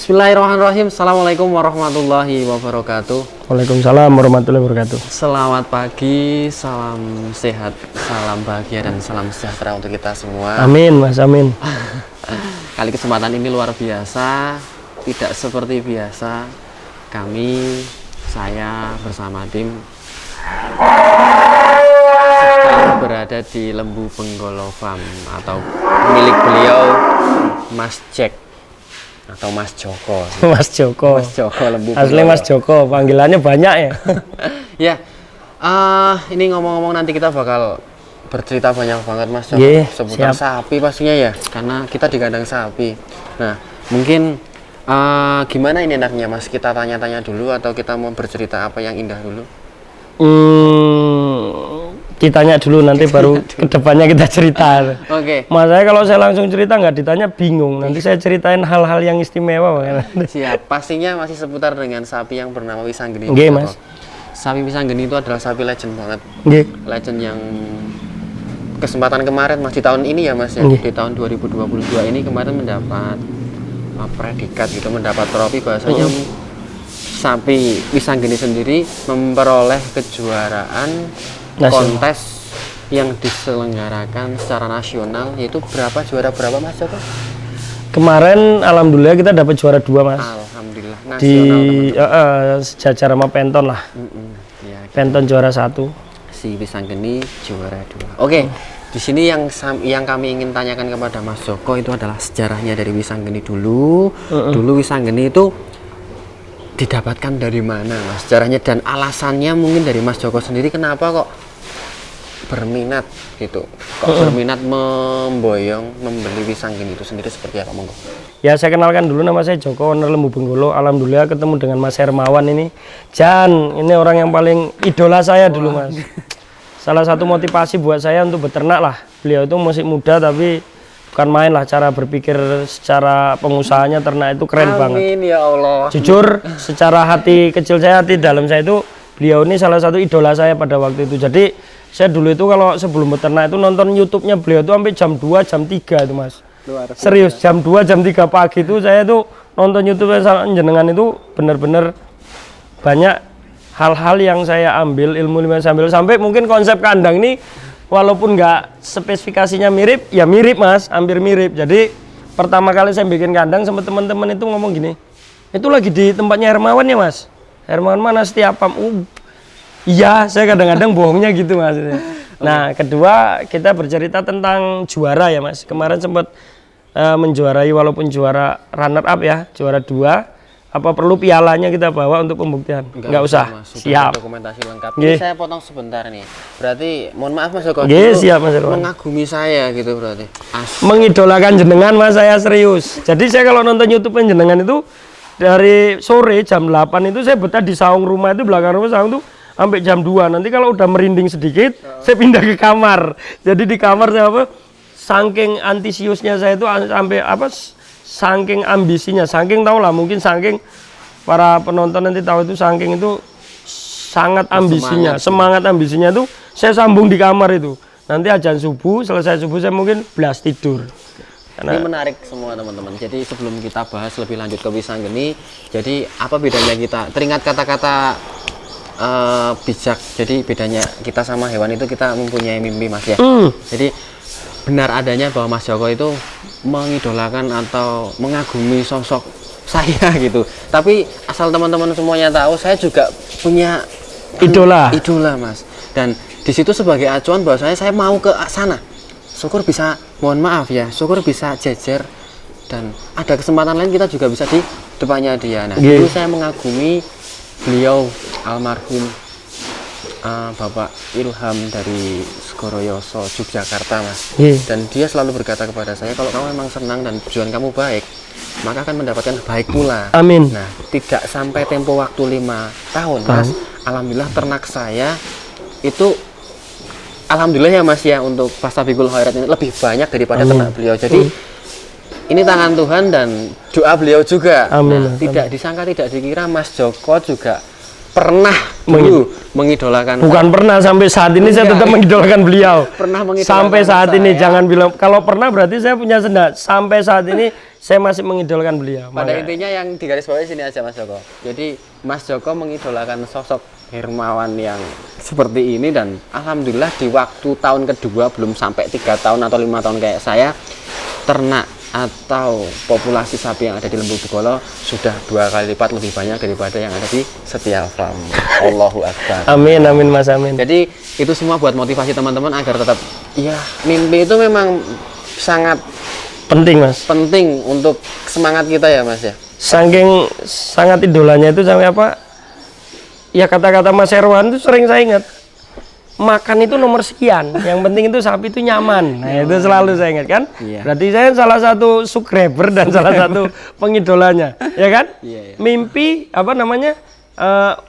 Bismillahirrahmanirrahim. Assalamualaikum warahmatullahi wabarakatuh. Waalaikumsalam warahmatullahi wabarakatuh. Selamat pagi, salam sehat, salam bahagia dan salam sejahtera untuk kita semua. Amin, Mas, amin. Kali kesempatan ini luar biasa, tidak seperti biasa. Saya bersama tim sedang berada di Lembu Benggolo Farm atau milik beliau Mas Jack atau Mas Joko. Mas Joko. Mas Joko Lembu Asli Benggolo. Mas Joko, panggilannya banyak ya. Ya, ini ngomong-ngomong nanti kita bakal bercerita banyak banget Mas Joko seputar sapi pastinya ya, karena kita di kandang sapi. Nah, mungkin gimana ini enaknya Mas? Kita tanya-tanya dulu atau kita mau bercerita apa yang indah dulu? Ditanya dulu nanti baru kedepannya kita cerita. Oke. Mas, kalau saya langsung cerita nggak ditanya bingung. Nanti saya ceritain hal-hal yang istimewa. Siap. Pastinya masih seputar dengan sapi yang bernama Wisanggeni. Oke, Mas. Sapi Wisanggeni itu adalah sapi legend banget. Oke. Legend yang kesempatan kemarin Mas di tahun ini ya Mas ya. Di tahun 2022 ini kemarin mendapat predikat gitu, mendapat trofi bahasanya sapi Wisanggeni sendiri memperoleh kejuaraan kontes yang diselenggarakan secara nasional, yaitu juara berapa Mas Joko? Kemarin alhamdulillah kita dapat juara 2 Mas. Alhamdulillah nasional di sejajar sama Penton lah. Ya, Penton juara 1. Si Wisanggeni juara 2. Oke. Di sini yang kami ingin tanyakan kepada Mas Joko itu adalah sejarahnya dari Wisanggeni dulu. Dulu Wisanggeni itu didapatkan dari mana Mas? Sejarahnya dan alasannya mungkin dari Mas Joko sendiri kenapa kok berminat gitu? Kok berminat memboyong membeli Wisanggeni itu sendiri seperti apa monggo? Ya, saya kenalkan dulu, nama saya Joko, owner Lembu Benggolo. Alhamdulillah ketemu dengan Mas Hermawan ini. Jan, ini orang yang paling idola saya dulu Mas. Salah satu motivasi buat saya untuk beternak lah. Beliau itu masih muda tapi bukan main lah, cara berpikir secara pengusahanya ternak itu keren banget. Amin ya Allah. Jujur, secara hati kecil saya, hati dalam saya itu beliau ini salah satu idola saya pada waktu itu. Jadi saya dulu itu kalau sebelum beternak itu nonton YouTube-nya beliau itu sampai jam 2, jam 3 itu Mas. Serius, jam 2, jam 3 pagi itu saya tuh nonton YouTube sama jenengan itu bener-bener banyak hal-hal yang saya ambil, ilmu yang saya ambil, sampai mungkin konsep kandang ini walaupun nggak spesifikasinya mirip, ya mirip Mas, hampir mirip. Jadi pertama kali saya bikin kandang sama teman-teman itu ngomong gini, itu lagi di tempatnya Hermawan ya Mas? Hermawan mana setiap iya, saya kadang-kadang bohongnya gitu Mas. Nah, kedua kita bercerita tentang juara ya Mas. Kemarin sempat menjuarai, walaupun juara runner up ya, juara 2. Apa perlu pialanya kita bawa untuk pembuktian? Enggak usah. Mas, siap. Dokumentasi lengkap. Ini saya potong sebentar nih. Berarti mohon maaf Mas Joko. Siap Mas Joko. Mengagumi saya gitu berarti. Mengidolakan jenengan Mas, saya serius. Jadi saya kalau nonton YouTube jenengan itu dari sore jam 8 itu saya betah di saung rumah itu, belakang rumah saung tuh sampai jam 2. Nanti kalau udah merinding sedikit, saya pindah ke kamar. Jadi di kamar saya saking antisiusnya saya itu sampai saking ambisinya, saking tahu lah, mungkin saking para penonton nanti tahu itu, saking itu sangat ambisinya, semangat ambisinya itu saya sambung di kamar itu. Nanti azan subuh, selesai subuh saya mungkin belas tidur. Karena ini menarik semua teman-teman. Jadi sebelum kita bahas lebih lanjut ke Wisanggeni, jadi apa bedanya kita? Teringat kata-kata bijak. Jadi bedanya kita sama hewan itu kita mempunyai mimpi Mas ya. Jadi benar adanya bahwa Mas Joko itu mengidolakan atau mengagumi sosok saya gitu. Tapi asal teman-teman semuanya tahu, saya juga punya idola Mas. Dan di situ sebagai acuan bahwasanya saya mau ke sana. Syukur bisa, mohon maaf ya, syukur bisa jejer dan ada kesempatan lain kita juga bisa di depannya dia. Nah, dulu saya mengagumi beliau almarhum Bapak Ilham dari Segoroyoso, Yogyakarta Mas. Dan dia selalu berkata kepada saya, kalau kamu memang senang dan tujuan kamu baik, maka akan mendapatkan baik pula. Amin. Nah, tidak sampai tempo waktu 5 tahun Mas, alhamdulillah ternak saya itu alhamdulillah ya Mas ya, untuk Fastabiqul Khairat ini lebih banyak daripada ternak beliau. Jadi ini tangan Tuhan dan doa beliau juga. Amin. Nah, tidak disangka, tidak dikira Mas Joko juga pernah dulu mengidolakan. Bukan pernah, sampai saat ini saya tetap mengidolakan beliau. Pernah mengidolakan sampai saat ini, saya. jangan bilang kalau pernah berarti saya punya senda. Sampai saat ini saya masih mengidolakan beliau. Pada intinya yang digarisbawahi sini aja Mas Joko. Jadi Mas Joko mengidolakan sosok Hermawan yang seperti ini, dan alhamdulillah di waktu tahun kedua, belum sampai 3 tahun atau 5 tahun kayak saya, ternak atau populasi sapi yang ada di Lembu Bugolo sudah 2 kali lipat lebih banyak daripada yang ada di Setia Farm. Allahu Akbar. Amin, amin Mas, amin. Jadi itu semua buat motivasi teman-teman agar tetap, ya mimpi itu memang sangat Penting Mas. penting untuk semangat kita ya Mas ya. Saking sangat idolanya itu sampai apa? Ya kata-kata Mas Herwan itu sering saya ingat. Makan itu nomor sekian, yang penting itu sapi itu nyaman. Nah, itu selalu saya ingat kan. Iya. Berarti saya salah satu subscriber dan salah satu pengidolanya, ya kan? Iya, iya. Mimpi apa namanya?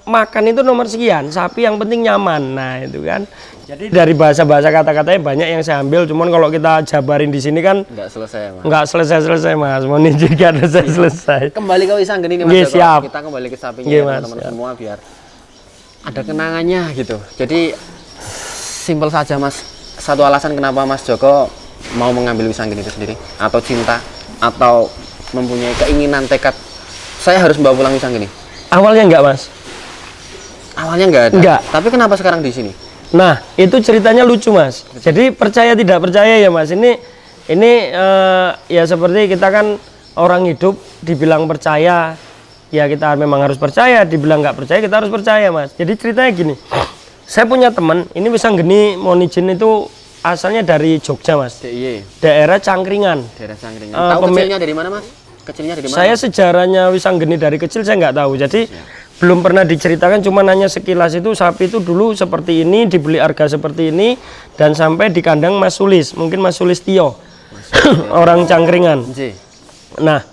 Makan itu nomor sekian, sapi yang penting nyaman. Nah, itu kan. Jadi dari bahasa-bahasa kata-katanya banyak yang saya ambil, cuman kalau kita jabarin di sini kan Nggak selesai ya Mas. nggak selesai-selesai Mas. Mohon izin ada saya selesai. Kembali ke Wisanggeni nih Mas Nggih, Joko. siap. Kita kembali ke sapinya Nggih, ya, Mas, teman-teman siap. semua biar ada kenangannya gitu. Jadi simpel saja Mas. Satu alasan kenapa Mas Joko mau mengambil Wisanggeni itu sendiri, atau cinta, atau mempunyai keinginan tekad saya harus membawa pulang Wisanggeni. Awalnya enggak Mas. Awalnya nggak ada. Nggak. Tapi kenapa sekarang di sini? Nah, itu ceritanya lucu Mas. Jadi percaya tidak percaya ya Mas. Ini ya seperti kita kan orang hidup, dibilang percaya, ya kita memang harus percaya. Dibilang nggak percaya, kita harus percaya Mas. Jadi ceritanya gini. Saya punya teman, ini Wisanggeni Monijin itu asalnya dari Jogja Mas. DIY, Daerah Cangkringan. daerah Cangkringan. Tahu kecilnya dari mana Mas? Kecilnya dari mana? Saya sejarahnya Wisanggeni dari kecil saya nggak tahu. Jadi belum pernah diceritakan, cuma nanya sekilas itu sapi itu dulu seperti ini, dibeli harga seperti ini, dan sampai di kandang Mas Sulis, mungkin Mas Sulis Tio, orang Cangkringan. Nji, Nah,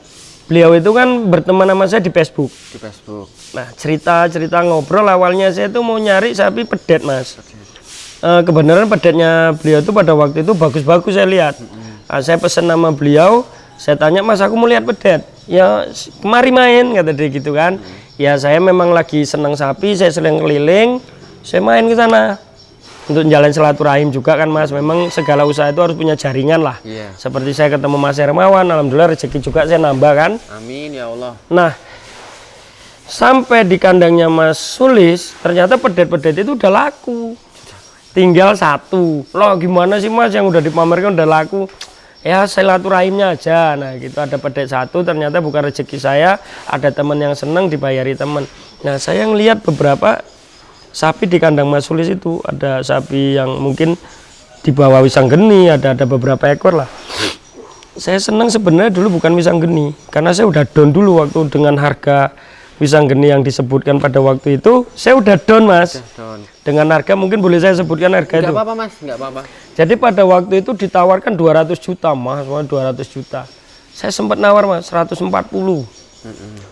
beliau itu kan berteman sama saya di Facebook. di Facebook. Nah, cerita ngobrol awalnya saya itu mau nyari sapi pedet Mas. Kebenaran pedetnya beliau itu pada waktu itu bagus-bagus saya lihat. Nah, saya pesen nama beliau, saya tanya Mas aku mau lihat pedet. Ya kemari main kata dia gitu kan. Ya saya memang lagi senang sapi, saya sering keliling, saya main ke sana untuk jalan silaturahim juga kan Mas. Memang segala usaha itu harus punya jaringan lah. Iya. Seperti saya ketemu Mas Hermawan, alhamdulillah rezeki juga saya nambah kan. Amin ya Allah. Nah, sampai di kandangnya Mas Sulis, ternyata pedet-pedet itu udah laku. Tinggal 1. Loh gimana sih Mas, yang udah dipamerkan udah laku? Ya silaturahimnya aja. Nah gitu, ada pedet 1, ternyata bukan rezeki saya, ada teman yang seneng dibayari teman. Nah saya ngelihat beberapa sapi di kandang Mas Sulis itu, ada sapi yang mungkin di bawah Wisanggeni, ada beberapa ekor lah. Saya senang sebenarnya dulu bukan Wisanggeni, karena saya udah down dulu waktu dengan harga Wisanggeni yang disebutkan pada waktu itu, saya udah down Mas. Don. Dengan harga mungkin boleh saya sebutkan harga Nggak itu. apa-apa Mas, nggak apa-apa. Jadi pada waktu itu ditawarkan 200 juta Mas, 200 juta. Saya sempat nawar Mas, 140.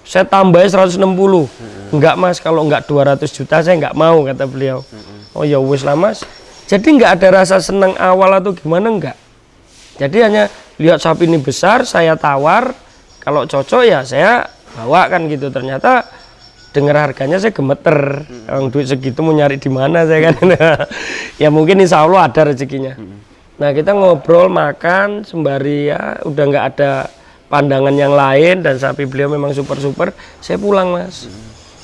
Saya tambah 160. Enggak Mas, kalau enggak 200 juta saya enggak mau kata beliau. Oh ya wis lah Mas. Jadi enggak ada rasa senang awal atau gimana enggak. Jadi hanya lihat sapi ini besar, saya tawar. Kalau cocok ya saya bawa kan gitu. Ternyata dengar harganya saya gemeter. Duit segitu mau nyari di mana saya kan. Ya mungkin insya Allah ada rezekinya. Nah kita ngobrol makan sembari ya udah nggak ada pandangan yang lain, dan sapi beliau memang super. Saya pulang Mas.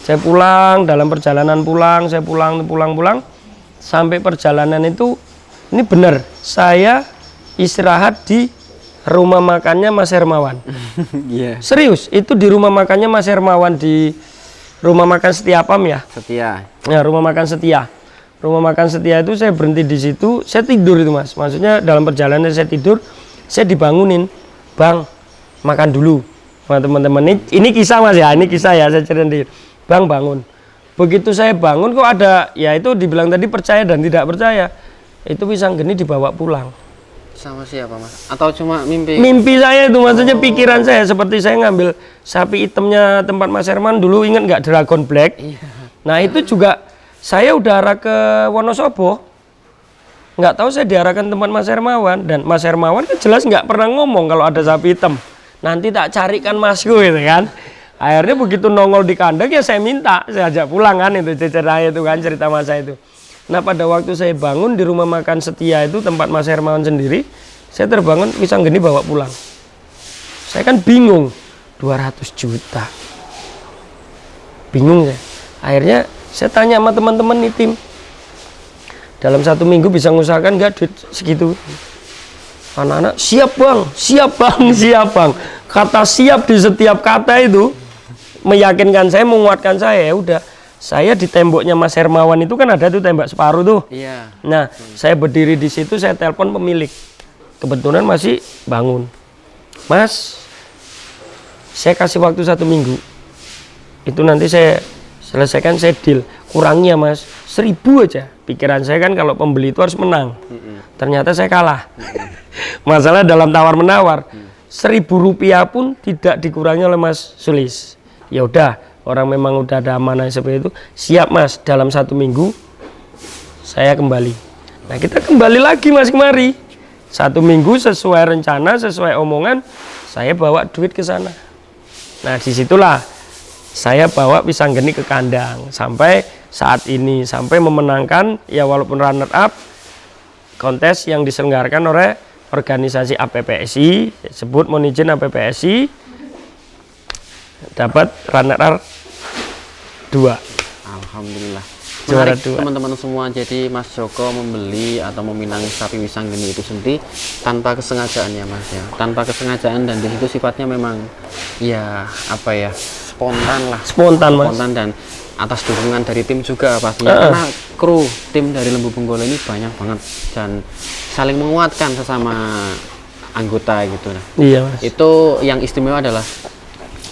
Saya pulang, dalam perjalanan pulang, saya pulang sampai perjalanan itu ini benar saya istirahat di rumah makannya Mas Hermawan. Iya. Serius, itu di rumah makannya Mas Hermawan, di rumah makan Setia Pam ya. Setia. Ya, rumah makan Setia. Rumah makan Setia itu saya berhenti di situ, saya tidur itu Mas. Maksudnya dalam perjalanan saya tidur, saya dibangunin, "Bang, makan dulu." Sama teman-teman. Ini kisah Mas ya, ini kisah ya, saya ceritain. "Bang, bangun." Begitu saya bangun kok ada, ya itu dibilang tadi percaya dan tidak percaya. Itu Wisanggeni dibawa pulang. Sama siapa Mas? Atau cuma mimpi? Mimpi saya itu, maksudnya pikiran saya, seperti saya ngambil sapi hitamnya tempat Mas Herman dulu, ingat nggak Dragon Black? Iya. Nah itu juga saya udah arah ke Wonosobo, nggak tahu saya diarahkan tempat Mas Hermawan, dan Mas Hermawan kan jelas nggak pernah ngomong kalau ada sapi hitam. Nanti tak carikan Masku gitu kan. Akhirnya begitu nongol di kandang ya saya minta, saya ajak pulang kan itu ceritanya itu kan cerita masa itu. Nah pada waktu saya bangun di rumah makan Setia itu tempat Mas Hermawan sendiri, saya terbangun pisang geni bawa pulang. Saya kan bingung, 200 juta. Bingung saya. Akhirnya saya tanya sama teman-teman di tim, dalam 1 minggu bisa mengusahakan nggak duit segitu? Anak-anak siap bang, siap bang, siap bang. Kata siap di setiap kata itu meyakinkan saya, menguatkan saya. Ya udah, saya di temboknya Mas Hermawan itu kan ada tuh tembok separuh tuh. Iya. Nah, saya berdiri di situ, saya telepon pemilik. Kebetulan masih bangun. Mas, saya kasih waktu 1 minggu. Itu nanti saya selesaikan, saya deal. Kurangnya mas, 1000 aja. Pikiran saya kan kalau pembeli itu harus menang. Ternyata saya kalah. Masalah dalam tawar-menawar. 1000 rupiah pun tidak dikurangi oleh Mas Sulis. Ya udah, orang memang udah ada amanah seperti itu. Siap mas, dalam 1 minggu saya kembali. Nah kita kembali lagi mas kemari. 1 minggu sesuai rencana, sesuai omongan, saya bawa duit ke sana. Nah disitulah saya bawa pisang geni ke kandang sampai saat ini, sampai memenangkan ya walaupun runner up kontes yang diselenggarakan oleh organisasi APPSI, sebut Monijin APPSI, dapat runner up 2. Alhamdulillah. Juara Menarik 2. teman-teman semua. Jadi Mas Joko membeli atau meminang sapi wisang geni itu sendiri tanpa kesengajaan ya mas ya, tanpa kesengajaan, dan di situ sifatnya memang ya apa ya, spontan lah, Spontan mas. spontan, dan atas dukungan dari tim juga pastinya, karena kru tim dari Lembu Benggolo ini banyak banget dan saling menguatkan sesama anggota gitu. Nah, Iya mas. itu yang istimewa adalah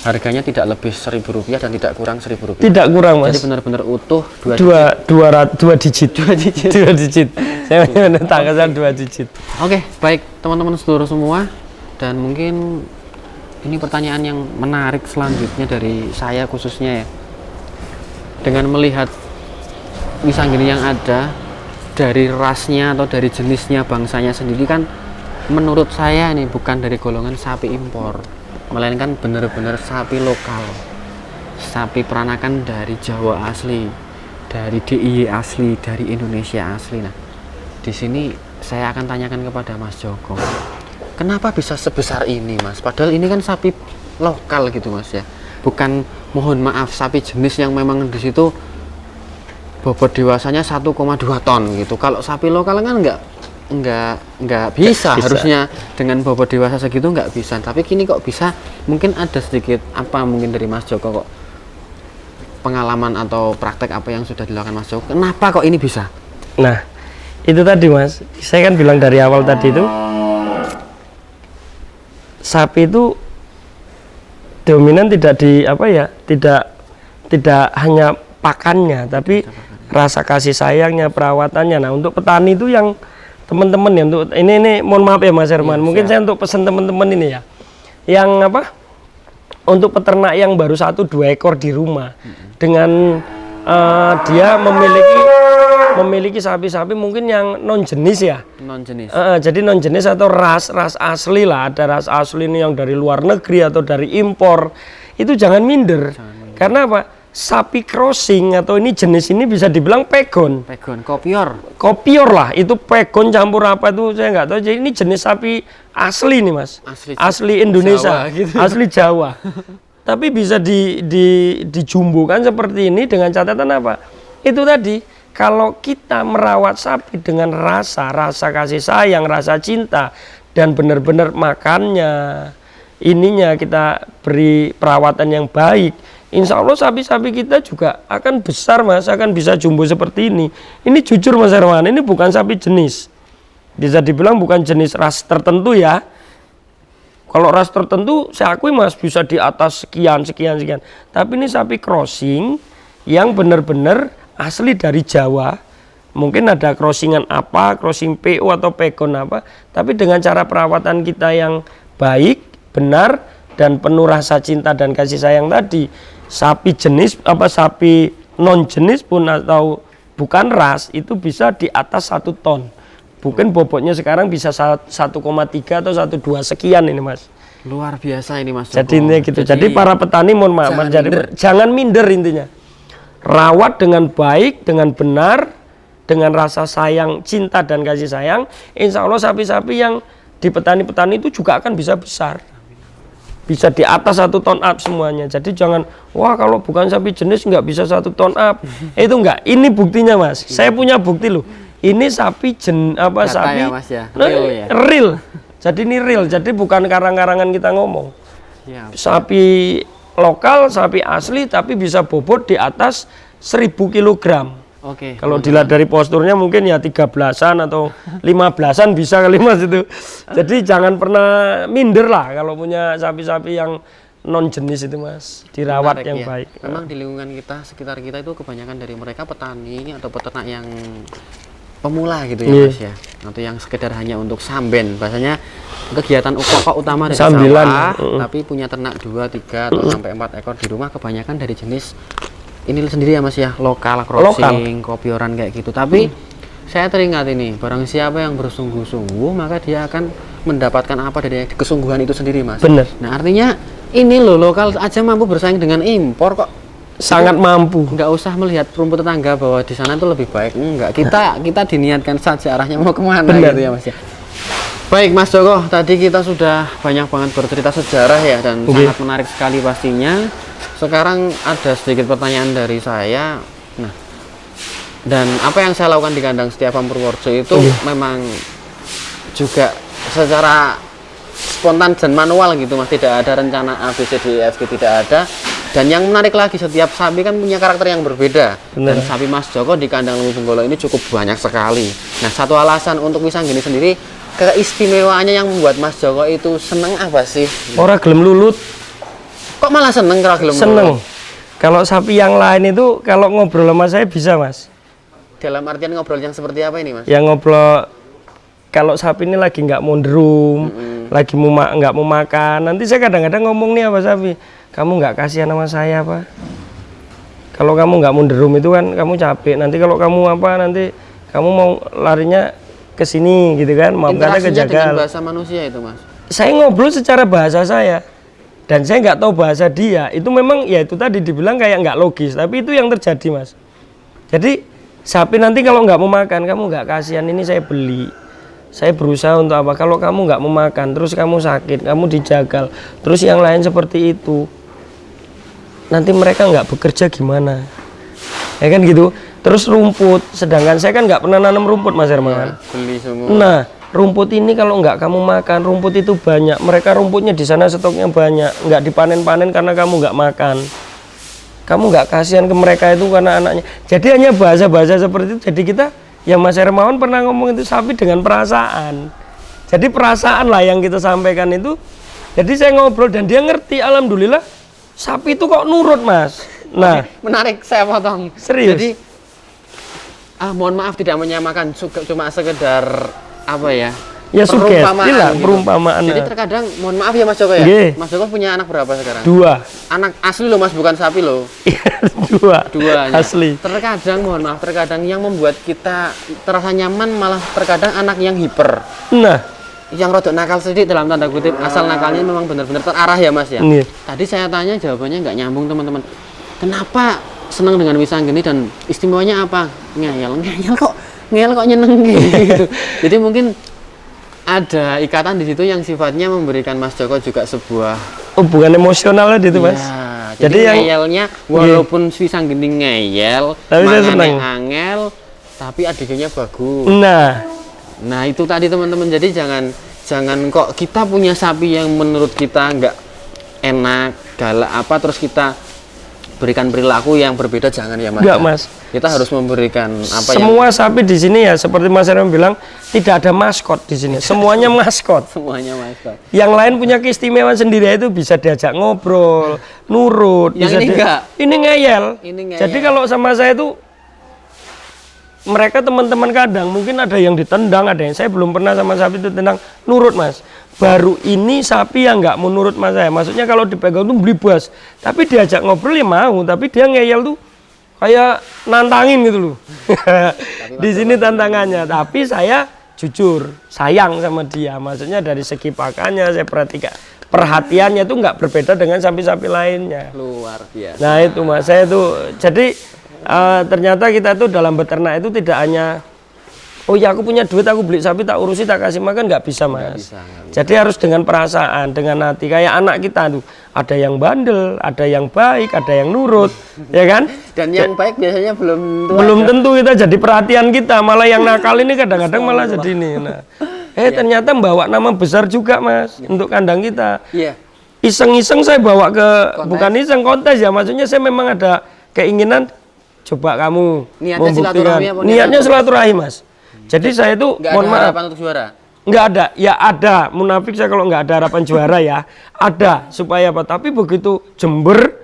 harganya tidak lebih 1000 rupiah dan tidak kurang 1000 rupiah. Tidak kurang mas. Jadi benar-benar utuh 2 digit. 2 digit. Saya menetapkan 2 digit. Oke, baik teman-teman seluruh semua, dan mungkin ini pertanyaan yang menarik selanjutnya dari saya khususnya ya. Dengan melihat wisang geni yang ada, dari rasnya atau dari jenisnya, bangsanya sendiri kan menurut saya ini bukan dari golongan sapi impor, melainkan benar-benar sapi lokal, sapi peranakan dari Jawa asli, dari DIY asli, dari Indonesia asli. Nah, di sini saya akan tanyakan kepada Mas Joko, kenapa bisa sebesar ini mas? Padahal ini kan sapi lokal gitu mas ya, bukan, mohon maaf, sapi jenis yang memang di situ bobot dewasanya 1,2 ton gitu. Kalau sapi lokal kan nggak bisa, harusnya dengan bobot dewasa segitu nggak bisa. Tapi kini kok bisa? Mungkin ada sedikit apa mungkin dari Mas Joko kok, pengalaman atau praktek apa yang sudah dilakukan Mas Joko, kenapa kok ini bisa? Nah itu tadi mas, saya kan bilang dari awal tadi itu sapi itu dominan tidak di apa ya, tidak hanya pakannya, tapi rasa kasih sayangnya, perawatannya. Nah untuk petani itu yang teman-teman ya, untuk ini mohon maaf ya Mas Herman, mungkin saya untuk pesan teman-teman ini ya, yang apa, untuk peternak yang baru 1-2 ekor di rumah, dengan dia memiliki sapi-sapi mungkin yang non jenis ya, Non jenis. jadi non jenis atau ras asli lah, ada ras asli ini yang dari luar negeri atau dari impor, itu jangan minder. Karena apa, sapi crossing atau ini jenis ini bisa dibilang pegon, kopior lah, itu pegon campur apa itu saya nggak tahu. Jadi ini jenis sapi asli nih mas, asli Indonesia, Jawa, gitu. asli Jawa. Tapi bisa dijumbukan seperti ini dengan catatan apa? Itu tadi, kalau kita merawat sapi dengan rasa kasih sayang, rasa cinta, dan benar-benar makannya, ininya kita beri perawatan yang baik, insya Allah sapi-sapi kita juga akan besar mas, akan bisa jumbo seperti ini. Ini jujur Mas Herman, ini bukan sapi jenis, bisa dibilang bukan jenis ras tertentu ya. Kalau ras tertentu saya akui mas bisa di atas sekian. Tapi ini sapi crossing yang benar-benar asli dari Jawa. Mungkin ada crossingan apa, crossing PO atau pegon apa, tapi dengan cara perawatan kita yang baik, benar, dan penuh rasa cinta dan kasih sayang tadi, sapi jenis apa, sapi non jenis pun atau bukan ras itu bisa di atas 1 ton. Mungkin bobotnya sekarang bisa 1,3 atau 1,2 sekian ini mas. Luar biasa ini Mas Joko. Jadi intinya gitu. Jadi para petani mohon maaf Mas, jangan minder intinya. Rawat dengan baik, dengan benar, dengan rasa sayang, cinta dan kasih sayang. Insya Allah sapi-sapi yang di petani-petani itu juga akan bisa besar. Bisa di atas 1 ton up semuanya. Jadi jangan, wah kalau bukan sapi jenis nggak bisa 1 ton up. Itu enggak. Ini buktinya Mas. Saya punya bukti loh. Ini sapi sapi ya, Mas, ya? Real, ya? real. Jadi ini real. Jadi bukan karang-karangan kita ngomong. Ya. Sapi lokal, sapi asli, tapi bisa bobot di atas 1000 kg. Oke. Kalau dilihat dari posturnya mungkin ya 13-an atau 15-an bisa kali Mas itu. Jadi jangan pernah minder lah kalau punya sapi-sapi yang non jenis itu Mas, dirawat Menarik, yang ya. baik. Memang di lingkungan kita, sekitar kita itu kebanyakan dari mereka petani atau peternak yang pemula gitu ya Mas ya, atau yang sekedar hanya untuk samben. Bahasanya kegiatan pokok utama dari Sambilan. sawah, tapi punya ternak 2, 3 atau sampai 4 ekor di rumah, kebanyakan dari jenis ini sendiri ya Mas ya, lokal, crossing, kopioran kayak gitu. Tapi saya teringat ini, barang siapa yang bersungguh-sungguh maka dia akan mendapatkan apa dari kesungguhan itu sendiri Mas. Bener. Nah artinya ini loh, lokal aja mampu bersaing dengan impor kok. Sangat mampu. Nggak usah melihat rumput tetangga bahwa di sana itu lebih baik. Enggak, kita diniatkan saja arahnya mau kemana. Bener. Gitu ya Mas ya. Baik Mas Joko, tadi kita sudah banyak banget bercerita sejarah ya, dan sangat menarik sekali pastinya. Sekarang ada sedikit pertanyaan dari saya. Nah, dan apa yang saya lakukan di kandang Setiafarm Purworejo itu memang juga secara spontan dan manual gitu Mas, tidak ada rencana A, B, C, D, E, F, G, tidak ada. Dan yang menarik lagi, setiap sapi kan punya karakter yang berbeda. Dan sapi Mas Joko di kandang Lembu Benggolo ini cukup banyak sekali. Nah, satu alasan untuk Wisanggeni sendiri, keistimewaannya yang membuat Mas Joko itu seneng apa sih? Orang gelem lulut. Kok malah seneng kalau gelem? Seneng. Kalau sapi yang lain itu kalau ngobrol sama saya bisa Mas. Dalam artian ngobrol yang seperti apa ini Mas? Yang ngobrol kalau sapi ini lagi nggak mau derum, lagi nggak mau makan. Nanti saya kadang-kadang ngomong nih apa sapi, kamu nggak kasihan sama saya apa? Kalau kamu nggak mau derum itu kan kamu capek. Nanti kalau kamu nanti kamu mau larinya ke sini gitu kan, mau kata kejagal. Dengan bahasa manusia itu Mas? Saya ngobrol secara bahasa saya. Dan saya nggak tahu bahasa dia, itu memang ya itu tadi dibilang kayak nggak logis, tapi itu yang terjadi Mas. Jadi sapi nanti kalau nggak mau makan, kamu nggak kasihan, ini saya beli, saya berusaha untuk apa? Kalau kamu nggak mau makan, terus kamu sakit, kamu dijagal, terus yang lain seperti itu, nanti mereka nggak bekerja gimana? Ya kan gitu. Terus rumput, sedangkan saya kan nggak pernah nanam rumput Mas Hermawan. Ya, beli semua. Nah, rumput ini kalau nggak kamu makan, rumput itu banyak. Mereka rumputnya di sana stoknya banyak, nggak dipanen-panen karena kamu nggak makan. Kamu nggak kasihan ke mereka itu karena anaknya. Jadi hanya bahasa-bahasa seperti itu. Jadi kita, ya Mas Hermawan pernah ngomong itu sapi dengan perasaan. Jadi perasaan lah yang kita sampaikan itu. Jadi saya ngobrol dan dia ngerti. Alhamdulillah, sapi itu kok nurut Mas. Nah, menarik, saya potong. Serius. Jadi, mohon maaf tidak menyamakan, cuma sekedar apa ya? Ya perumpamaan, sugesti lah, gitu. perumpamaan. Jadi terkadang, mohon maaf ya Mas Joko ya. Mas Joko punya anak berapa sekarang? 2. Anak asli loh Mas, bukan sapi loh. 2. 2 Asli. Terkadang, mohon maaf, terkadang yang membuat kita terasa nyaman malah terkadang anak yang hiper. Nah, yang rodok nakal sedikit dalam tanda kutip, asal nakalnya memang benar-benar terarah ya Mas ya. Tadi saya tanya jawabannya nggak nyambung teman-teman. Kenapa senang dengan Wisanggeni dan istimewanya apa? Ngeyel kok nyeneng gitu. Jadi mungkin ada ikatan di situ yang sifatnya memberikan Mas Joko juga sebuah hubungan emosionalnya gitu Mas. Jadi yang ngeyelnya walaupun Wisanggeni ngeyel, tapi saya senang. Angel, tapi adegannya bagus. Nah itu tadi teman-teman. Jadi jangan kok kita punya sapi yang menurut kita nggak enak, galak apa, terus kita berikan perilaku yang berbeda, jangan ya Mas. Enggak Mas. Kita harus memberikan apa semua sapi di sini ya seperti Mas Herman bilang tidak ada maskot di sini. Semuanya maskot. Semuanya maskot. Yang lain punya keistimewaan sendiri, itu bisa diajak ngobrol, nurut. Yang bisa ini enggak. Ini ngeyel. Ngeyel. Jadi kalau sama saya itu mereka teman-teman kadang mungkin ada yang ditendang, ada yang saya belum pernah sama sapi itu tendang, nurut Mas. Baru ini sapi yang nggak menurut Mas saya. Maksudnya kalau dipegang tuh belibas, tapi diajak ngobrol ya mau, tapi dia ngeyel tuh kayak nantangin gitu loh. Di sini tantangannya. Tapi saya jujur sayang sama dia. Maksudnya dari segi pakannya saya perhatikan, perhatiannya itu nggak berbeda dengan sapi-sapi lainnya. Luar biasa. Nah itu mas, saya tuh jadi ternyata kita tuh dalam beternak itu tidak hanya oh ya aku punya duit aku beli sapi tak urusi tak kasih makan, nggak bisa mas. Nggak bisa. Jadi harus dengan perasaan, dengan hati. Kayak anak kita tuh ada yang bandel, ada yang baik, ada yang nurut, ya kan? Dan yang baik biasanya belum tentu kita jadi perhatian kita, malah yang nakal ini kadang-kadang malah jadi ini. Nah, ternyata membawa nama besar juga mas untuk kandang kita. Iya. Iseng-iseng saya bawa ke Kontes. bukan iseng kontes ya, maksudnya saya memang ada keinginan coba kamu Niatnya membuktikan. silaturahmi apa Niatnya silaturahmi mas. Jadi saya itu Nggak mohon ada maaf. harapan untuk juara. Nggak ada, ya ada. Munafik saya kalau nggak ada harapan juara ya. Ada supaya apa? Tapi begitu Jember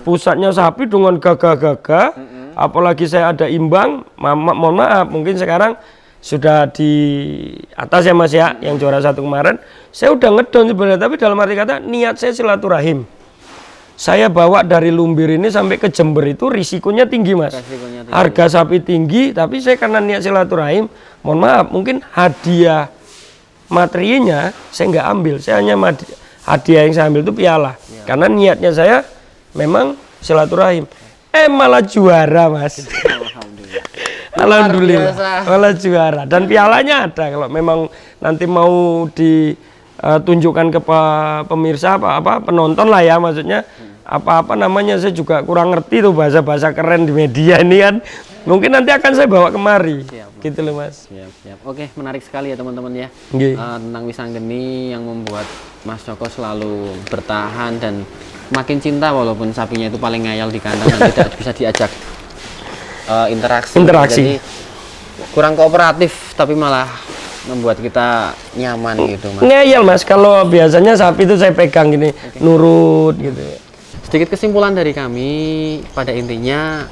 pusatnya sapi dengan gagah-gagah, apalagi saya ada imbang, mohon maaf, mungkin sekarang sudah di atas ya mas ya, yang juara 1 kemarin. Saya udah ngedon sebenarnya, tapi dalam arti kata niat saya silaturahim. Saya bawa dari Lumbir ini sampai ke Jember itu risikonya tinggi mas. Harga sapi tinggi, tapi saya karena niat silaturahim, mohon maaf, mungkin hadiah materinya saya nggak ambil, saya hanya hadiah yang saya ambil itu piala. Karena niatnya saya memang silaturahim. Malah juara mas. Alhamdulillah. Malah juara. Dan pialanya ada. Kalau memang nanti mau ditunjukkan ke pemirsa apa penonton lah ya, maksudnya apa namanya, saya juga kurang ngerti tuh bahasa keren di media ini kan. Mungkin nanti akan saya bawa kemari. Gitu loh mas. Siap. Oke, menarik sekali ya teman-teman ya. Tentang Wisanggeni yang membuat Mas Joko selalu bertahan dan makin cinta walaupun sapinya itu paling ngayal di kandang dan tidak bisa diajak interaksi. Jadi kurang kooperatif tapi malah membuat kita nyaman gitu mas. Ngeyel mas, kalau biasanya sapi itu saya pegang gini, nurut gitu. Sedikit kesimpulan dari kami, pada intinya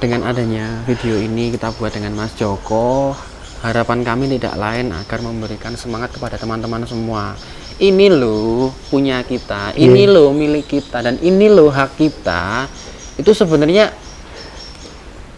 dengan adanya video ini kita buat dengan Mas Joko, harapan kami tidak lain agar memberikan semangat kepada teman-teman semua. Ini loh punya kita, ini loh milik kita, dan ini loh hak kita. Itu sebenarnya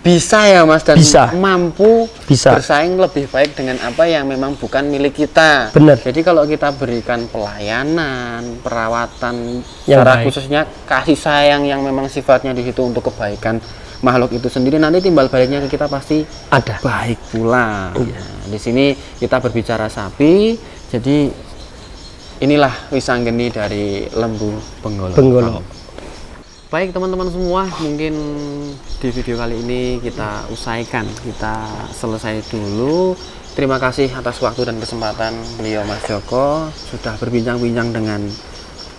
bisa ya mas, dan mampu bersaing lebih baik dengan apa yang memang bukan milik kita. Benar. Jadi kalau kita berikan pelayanan, perawatan, yang secara khususnya kasih sayang yang memang sifatnya di situ untuk kebaikan makhluk itu sendiri, nanti timbal baliknya ke kita pasti ada baik pula. Nah, di sini kita berbicara sapi, jadi inilah Wisanggeni dari Lembu Benggolo. Baik teman-teman semua, mungkin di video kali ini kita usaikan, kita selesai dulu. Terima kasih atas waktu dan kesempatan beliau Mas Joko sudah berbincang-bincang dengan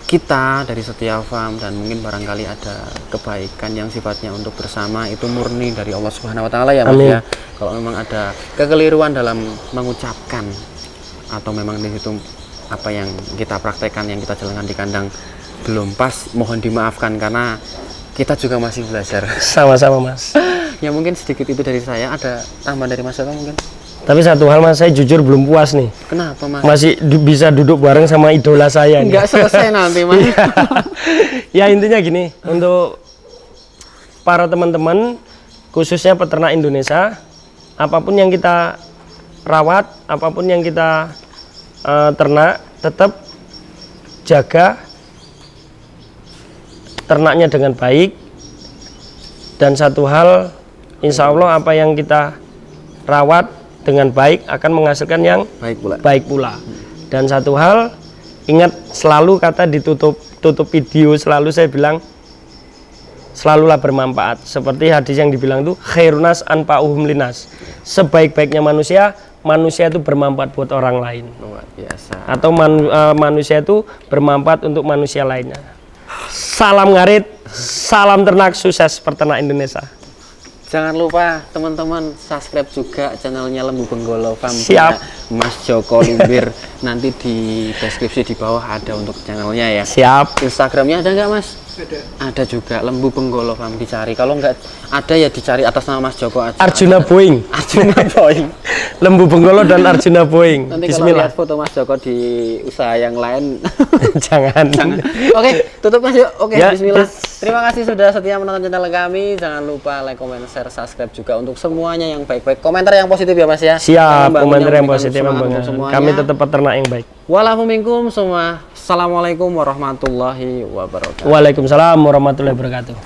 kita dari Setia Farm, dan mungkin barangkali ada kebaikan yang sifatnya untuk bersama, itu murni dari Allah Subhanahu wa taala ya Mas. Amin. Ya. Kalau memang ada kekeliruan dalam mengucapkan atau memang di situ apa yang kita praktekkan, yang kita jalankan di kandang belum pas, mohon dimaafkan karena kita juga masih belajar. Sama-sama mas. Ya mungkin sedikit itu dari saya. Ada tambahan dari Mas Joko mungkin? Tapi satu hal mas, saya jujur belum puas nih. Kenapa mas? Masih bisa duduk bareng sama idola saya nih. Nggak selesai nanti mas. Ya intinya gini, untuk para teman-teman khususnya peternak Indonesia, apapun yang kita rawat, apapun yang kita ternak, tetap jaga ternaknya dengan baik. Dan satu hal, insya Allah apa yang kita rawat dengan baik akan menghasilkan yang baik pula. Dan satu hal, ingat selalu kata tutup video, selalu saya bilang selalulah bermanfaat. Seperti hadis yang dibilang itu khairunas anfa'uhum linas. Sebaik-baiknya manusia itu bermanfaat buat orang lain. Luar biasa. Atau manusia itu bermanfaat untuk manusia lainnya. Salam ngarit, salam ternak, sukses peternak Indonesia. Jangan lupa teman-teman subscribe juga channelnya Lembu Benggolo Farm. Siap. Mas Joko Lumbir. Nanti di deskripsi di bawah ada untuk channelnya ya. Siap. Instagramnya ada nggak mas? Ada juga, Lembu Benggolo Farm, dicari. Kalau nggak ada ya dicari atas nama Mas Joko aja. Arjuna Boeing. Arjuna Boeing. Lembu Benggolo dan Arjuna Boeing. Nanti kalau lihat foto Mas Joko di usaha yang lain jangan. Oke, tutup Mas yuk. Oke, ya, bismillah. Terima kasih sudah setia menonton channel kami. Jangan lupa like, comment, share, subscribe juga untuk semuanya yang baik-baik. Komentar yang positif ya Mas ya. Siap, komentar yang positif membangun. Kami tetap peternak yang baik. Walafuminkum semua. Assalamualaikum warahmatullahi wabarakatuh. Waalaikumsalam warahmatullahi wabarakatuh.